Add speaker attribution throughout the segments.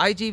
Speaker 1: IG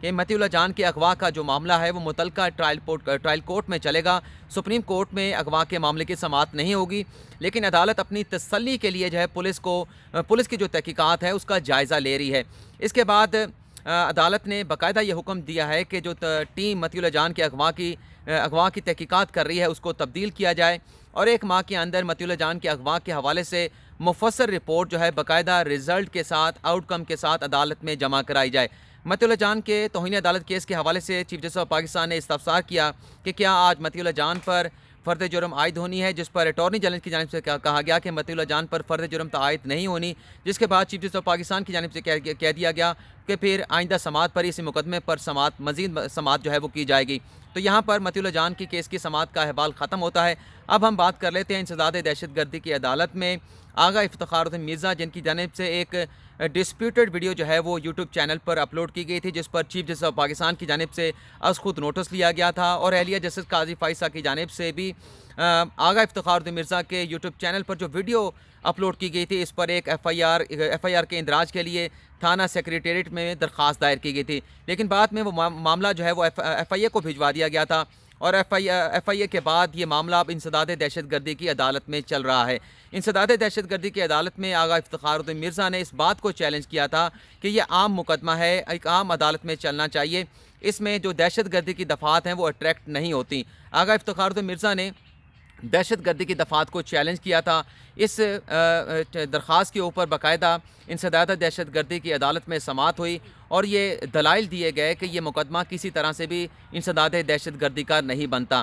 Speaker 1: کہ مطیع جان کے اغوا کا جو معاملہ ہے وہ متعلقہ ٹرائل کورٹ میں چلے گا، سپریم کورٹ میں اغوا کے معاملے کی سماعت نہیں ہوگی، لیکن عدالت اپنی تسلی کے لیے جو ہے پولیس کی جو تحقیقات ہے اس کا جائزہ لے رہی ہے۔ اس کے بعد عدالت نے باقاعدہ یہ حکم دیا ہے کہ جو ٹیم مطیع جان کے اغوا کی تحقیقات کر رہی ہے اس کو تبدیل کیا جائے، اور 1 ماہ کے اندر مطیع جان کے اغوا کے حوالے سے مفصل رپورٹ جو ہے باقاعدہ رزلٹ کے ساتھ، آؤٹ کم کے ساتھ عدالت میں جمع کرائی جائے۔ مطیع جان کے توہین عدالت کیس کے حوالے سے چیف جسٹس آف پاکستان نے استفسار کیا کہ کیا آج مطیع جان پر فرد جرم عائد ہونی ہے، جس پر اٹارنی جنرل کی جانب سے کہا گیا کہ مطیع جان پر فرد جرم عائد نہیں ہونی، جس کے بعد چیف جسٹس آف پاکستان کی جانب سے کہہ دیا گیا کہ پھر آئندہ سماعت پر اسی مقدمے پر مزید سماعت جو ہے وہ کی جائے گی۔ تو یہاں پر مطیع جان کی کیس کی سماعت کا احوال ختم ہوتا ہے۔ اب ہم بات کر لیتے ہیں انسداد دہشت گردی کی عدالت میں آغا افتخار الدین مرزا، جن کی جانب سے ایک ڈسپیوٹڈ ویڈیو جو ہے وہ یوٹیوب چینل پر اپلوڈ کی گئی تھی، جس پر چیف جسٹس آف پاکستان کی جانب سے از خود نوٹس لیا گیا تھا، اور اہلیہ جسٹس قاضی فائزہ کی جانب سے بھی آغا افتخار الدین مرزا کے یوٹیوب چینل پر جو ویڈیو اپلوڈ کی گئی تھی اس پر ایک ایف آئی آر کے اندراج کے لیے تھانہ سیکریٹریٹ میں درخواست دائر کی گئی تھی، لیکن بعد میں وہ معاملہ جو ہے وہ ایف آئی اے کو بھجوا دیا گیا تھا، اور ایف آئی اے کے بعد یہ معاملہ اب انسداد دہشت گردی کی عدالت میں چل رہا ہے۔ انسداد دہشت گردی کی عدالت میں آغا افتخار الدین مرزا نے اس بات کو چیلنج کیا تھا کہ یہ عام مقدمہ ہے، ایک عام عدالت میں چلنا چاہیے، اس میں جو دہشت گردی کی دفعات ہیں وہ اٹریکٹ نہیں ہوتی۔ آغا افتخار الدین مرزا نے دہشت گردی کی دفعات کو چیلنج کیا تھا۔ اس درخواست کے اوپر باقاعدہ انسداد دہشت گردی کی عدالت میں سماعت ہوئی، اور یہ دلائل دیے گئے کہ یہ مقدمہ کسی طرح سے بھی انسداد دہشت گردی کا نہیں بنتا۔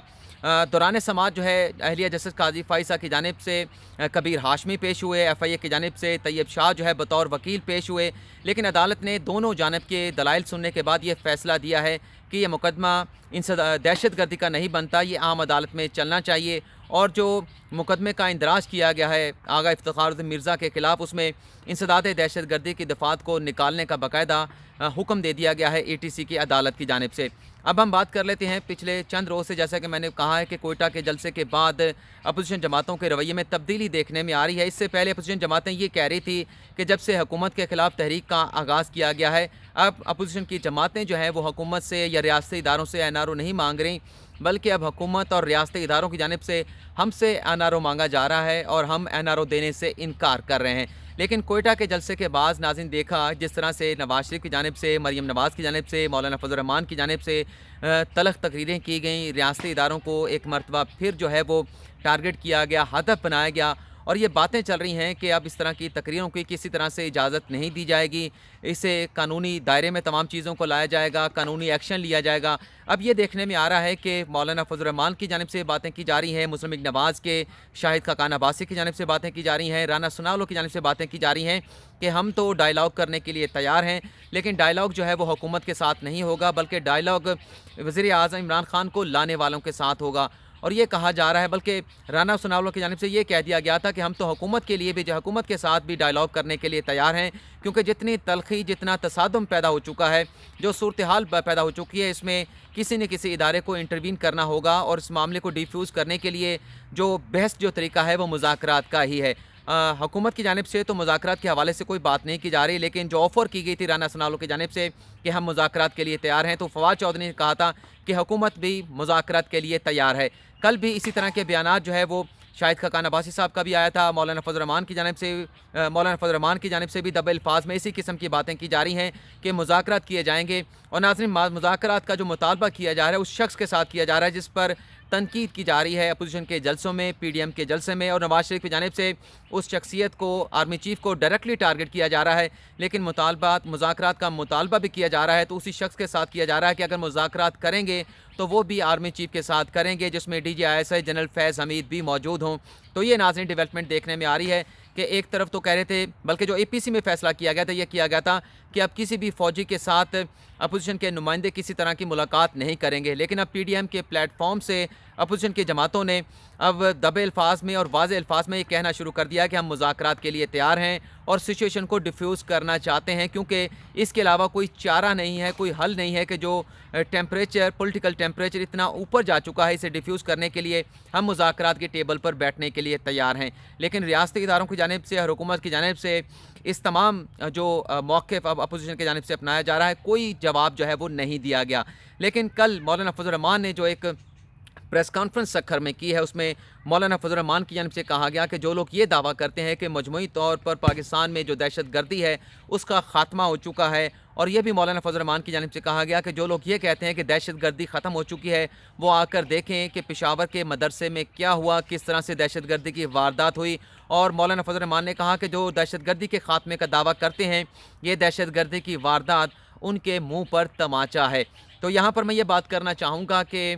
Speaker 1: دوران سماعت جو ہے اہلیہ جسٹس قاضی فائزہ کی جانب سے کبیر ہاشمی پیش ہوئے، ایف آئی اے کی جانب سے طیب شاہ جو ہے بطور وکیل پیش ہوئے، لیکن عدالت نے دونوں جانب کے دلائل سننے کے بعد یہ فیصلہ دیا ہے کہ یہ مقدمہ دہشت گردی کا نہیں بنتا، یہ عام عدالت میں چلنا چاہیے، اور جو مقدمے کا اندراج کیا گیا ہے آغا افتخار الدین مرزا کے خلاف، اس میں انسداد دہشت گردی کی دفعات کو نکالنے کا باقاعدہ حکم دے دیا گیا ہے اے ٹی سی کی عدالت کی جانب سے۔ اب ہم بات کر لیتے ہیں پچھلے چند روز سے، جیسا کہ میں نے کہا ہے کہ کوئٹہ کے جلسے کے بعد اپوزیشن جماعتوں کے رویے میں تبدیلی دیکھنے میں آ رہی ہے۔ اس سے پہلے اپوزیشن جماعتیں یہ کہہ رہی تھی کہ جب سے حکومت کے خلاف تحریک کا آغاز کیا گیا ہے، اب اپوزیشن کی جماعتیں جو ہیں وہ حکومت سے یا ریاستی اداروں سے این آر او نہیں مانگ رہی، بلکہ اب حکومت اور ریاستی اداروں کی جانب سے ہم سے این آر او مانگا جا رہا ہے، اور ہم این آر او دینے سے انکار کر رہے ہیں۔ لیکن کوئٹہ کے جلسے کے بعد ناظرین دیکھا جس طرح سے نواز شریف کی جانب سے، مریم نواز کی جانب سے، مولانا فضل الرحمان کی جانب سے تلخ تقریریں کی گئیں، ریاستی اداروں کو ایک مرتبہ پھر جو ہے وہ ٹارگٹ کیا گیا، ہدف بنایا گیا، اور یہ باتیں چل رہی ہیں کہ اب اس طرح کی تقریروں کی کسی طرح سے اجازت نہیں دی جائے گی، اسے قانونی دائرے میں تمام چیزوں کو لایا جائے گا، قانونی ایکشن لیا جائے گا۔ اب یہ دیکھنے میں آ رہا ہے کہ مولانا فضل الرحمان کی جانب سے باتیں کی جا رہی ہیں، مسلم لیگ نواز کے شاہد خاقان عباسی کی جانب سے باتیں کی جا رہی ہیں، رانا ثناءاللہ کی جانب سے باتیں کی جا رہی ہیں کہ ہم تو ڈائیلاگ کرنے کے لیے تیار ہیں، لیکن ڈائیلاگ جو ہے وہ حکومت کے ساتھ نہیں ہوگا، بلکہ ڈائیلاگ وزیر اعظم عمران خان کو لانے والوں کے ساتھ ہوگا۔ اور یہ کہا جا رہا ہے، بلکہ رانا ثناءاللہ کی جانب سے یہ کہہ دیا گیا تھا کہ ہم تو حکومت کے لیے بھی، جو حکومت کے ساتھ بھی ڈائیلاگ کرنے کے لیے تیار ہیں، کیونکہ جتنی تلخی، جتنا تصادم پیدا ہو چکا ہے، جو صورتحال پیدا ہو چکی ہے، اس میں کسی نہ کسی ادارے کو انٹروین کرنا ہوگا، اور اس معاملے کو ڈیفیوز کرنے کے لیے جو بحث جو طریقہ ہے وہ مذاکرات کا ہی ہے۔ حکومت کی جانب سے تو مذاکرات کے حوالے سے کوئی بات نہیں کی جا رہی، لیکن جو آفر کی گئی تھی رانا ثناءاللہ کی جانب سے کہ ہم مذاکرات کے لیے تیار ہیں، تو فواد چودھری نے کہا تھا کہ حکومت بھی مذاکرات کے لیے تیار ہے۔ کل بھی اسی طرح کے بیانات جو ہے وہ شاہد خاقان عباسی صاحب کا بھی آیا تھا، مولانا فضل الرحمان کی جانب سے بھی دبے الفاظ میں اسی قسم کی باتیں کی جا رہی ہیں کہ مذاکرات کیے جائیں گے، اور ناظرین مذاکرات کا جو مطالبہ کیا جا رہا ہے اس شخص کے ساتھ کیا جا رہا ہے جس پر تنقید کی جا رہی ہے اپوزیشن کے جلسوں میں، پی ڈی ایم کے جلسے میں، اور نواز شریف کی جانب سے اس شخصیت کو، آرمی چیف کو ڈائریکٹلی ٹارگٹ کیا جا رہا ہے، لیکن مذاکرات کا مطالبہ بھی کیا جا رہا ہے تو اسی شخص کے ساتھ کیا جا رہا ہے کہ اگر مذاکرات کریں گے تو وہ بھی آرمی چیف کے ساتھ کریں گے، جس میں D G I S I general Faiz Hameed بھی موجود ہوں۔ تو یہ ناظرین ڈیولپمنٹ دیکھنے میں آ رہی ہے کہ ایک طرف تو کہہ رہے تھے، بلکہ جو اے پی سی میں فیصلہ کیا گیا تھا، یہ کیا گیا تھا کہ اب کسی بھی فوجی کے ساتھ اپوزیشن کے نمائندے کسی طرح کی ملاقات نہیں کریں گے، لیکن اب پی ڈی ایم کے پلیٹ فارم سے اپوزیشن کی جماعتوں نے اب دبے الفاظ میں اور واضح الفاظ میں یہ کہنا شروع کر دیا کہ ہم مذاکرات کے لیے تیار ہیں اور سچویشن کو ڈیفیوز کرنا چاہتے ہیں، کیونکہ اس کے علاوہ کوئی چارہ نہیں ہے، کوئی حل نہیں ہے کہ جو پولیٹیکل ٹیمپریچر اتنا اوپر جا چکا ہے، اسے ڈیفیوز کرنے کے لیے ہم مذاکرات کے ٹیبل پر بیٹھنے کے لیے تیار ہیں۔ لیکن ریاستی اداروں کی جانب سے اور حکومت کی جانب سے اس تمام جو موقف اب اپوزیشن کی جانب سے اپنایا جا رہا ہے، کوئی جواب جو ہے وہ نہیں دیا گیا۔ لیکن کل مولانا فضل الرحمان نے جو ایک پریس کانفرنس سکھر میں کی ہے، اس میں مولانا فضل الرحمان کی جانب سے کہا گیا کہ جو لوگ یہ دعویٰ کرتے ہیں کہ مجموعی طور پر پاکستان میں جو دہشت گردی ہے اس کا خاتمہ ہو چکا ہے، اور یہ بھی مولانا فضل الرحمان کی جانب سے کہا گیا کہ جو لوگ یہ کہتے ہیں کہ دہشت گردی ختم ہو چکی ہے وہ آ کر دیکھیں کہ پشاور کے مدرسے میں کیا ہوا، کس طرح سے دہشت گردی کی واردات ہوئی۔ اور مولانا فضل الرحمان نے کہا کہ جو دہشت گردی کے خاتمے کا دعویٰ کرتے ہیں، یہ دہشت گردی کی واردات ان کے منہ پر تماچا ہے۔ تو یہاں پر میں یہ بات کرنا چاہوں گا کہ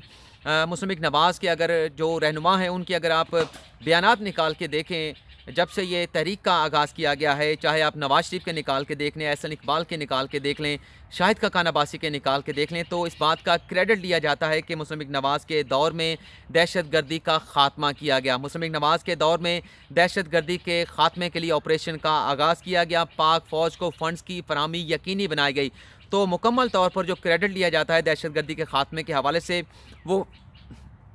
Speaker 1: مسلم لیگ نواز کے اگر جو رہنما ہیں ان کی اگر آپ بیانات نکال کے دیکھیں، جب سے یہ تحریک کا آغاز کیا گیا ہے، چاہے آپ نواز شریف کے نکال کے دیکھ لیں، احسن اقبال کے نکال کے دیکھ لیں، شاہد خاقان عباسی کے نکال کے دیکھ لیں، تو اس بات کا کریڈٹ لیا جاتا ہے کہ مسلم لیگ نواز کے دور میں دہشت گردی کا خاتمہ کیا گیا۔ مسلم لیگ نواز کے دور میں دہشت گردی کے خاتمے کے لیے آپریشن کا آغاز کیا گیا، پاک فوج کو فنڈز کی فراہمی یقینی بنائی گئی۔ تو مکمل طور پر جو کریڈٹ لیا جاتا ہے دہشت گردی کے خاتمے کے حوالے سے، وہ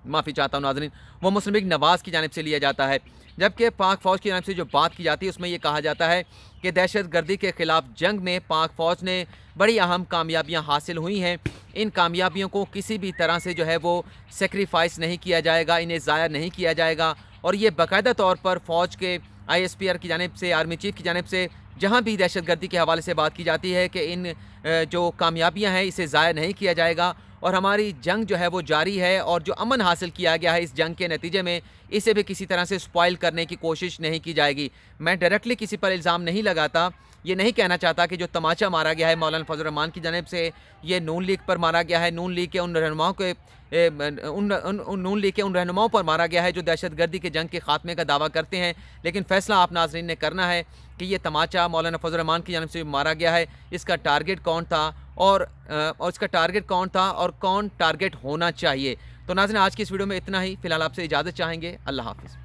Speaker 1: معافی چاہتا ہوں ناظرین، وہ مسلم لیگ نواز کی جانب سے لیا جاتا ہے، جبکہ پاک فوج کی جانب سے جو بات کی جاتی ہے اس میں یہ کہا جاتا ہے کہ دہشت گردی کے خلاف جنگ میں پاک فوج نے بڑی اہم کامیابیاں حاصل ہوئی ہیں، ان کامیابیوں کو کسی بھی طرح سے جو ہے وہ سیکریفائس نہیں کیا جائے گا، انہیں ضائع نہیں کیا جائے گا، اور یہ باقاعدہ طور پر فوج کے آئی ایس پی آر کی جانب سے، آرمی چیف کی جانب سے جہاں بھی دہشت گردی کے حوالے سے بات کی جاتی ہے کہ ان جو کامیابیاں ہیں اسے ضائع نہیں کیا جائے گا، اور ہماری جنگ جو ہے وہ جاری ہے، اور جو امن حاصل کیا گیا ہے اس جنگ کے نتیجے میں اسے بھی کسی طرح سے سپوائل کرنے کی کوشش نہیں کی جائے گی۔ میں ڈائریکٹلی کسی پر الزام نہیں لگاتا، یہ نہیں کہنا چاہتا کہ جو تماچا مارا گیا ہے مولانا فضل الرحمان کی جانب سے یہ نون لیگ پر مارا گیا ہے، نون لیگ کے ان رہنماؤں کے نون لیگ کے ان رہنماؤں پر مارا گیا ہے جو دہشت گردی کے جنگ کے خاتمے کا دعویٰ کرتے ہیں، لیکن فیصلہ آپ ناظرین نے کرنا ہے کہ یہ تماچا مولانا فضل الرحمان کی جانب سے مارا گیا ہے، اس کا ٹارگٹ کون تھا اور اس کا ٹارگٹ کون تھا اور کون ٹارگٹ ہونا چاہیے۔ تو ناظرین آج کی اس ویڈیو میں اتنا ہی، فی الحال آپ سے اجازت چاہیں گے، اللہ حافظ۔